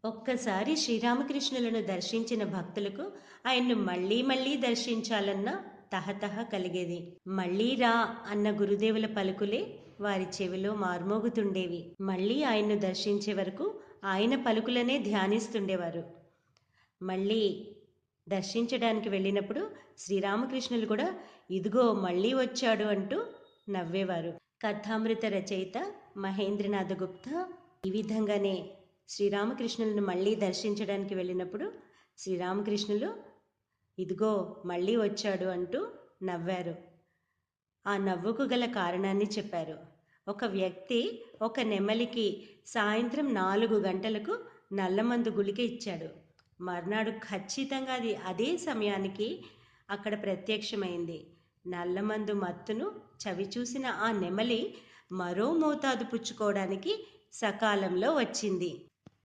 ఒక్కసారి శ్రీరామకృష్ణులను దర్శించిన భక్తులకు ఆయన్ను మళ్ళీ మళ్ళీ దర్శించాలన్న తహతహ కలిగేది. మళ్ళీ రా అన్న గురుదేవుల పలుకులే వారి చెవిలో మార్మోగుతుండేవి. మళ్ళీ ఆయన్ను దర్శించే వరకు ఆయన పలుకులనే ధ్యానిస్తుండేవారు. మళ్ళీ దర్శించడానికి వెళ్ళినప్పుడు శ్రీరామకృష్ణులు కూడా ఇదిగో మళ్ళీ వచ్చాడు అంటూ నవ్వేవారు. కథామృత రచయిత మహేంద్రనాథ గుప్తా ఈ విధంగానే శ్రీరామకృష్ణులను మళ్ళీ దర్శించడానికి వెళ్ళినప్పుడు శ్రీరామకృష్ణులు ఇదిగో మళ్ళీ వచ్చాడు అంటూ నవ్వారు. ఆ నవ్వుకు గల కారణాన్ని చెప్పారు. ఒక వ్యక్తి ఒక నెమలికి సాయంత్రం 4 గంటలకు నల్లమందు గుళిక ఇచ్చాడు. మర్నాడు ఖచ్చితంగా అది అదే సమయానికి అక్కడ ప్రత్యక్షమైంది. నల్లమందు మత్తును చవిచూసిన ఆ నెమలి మరో మోతాదు పుచ్చుకోవడానికి సకాలంలో వచ్చింది.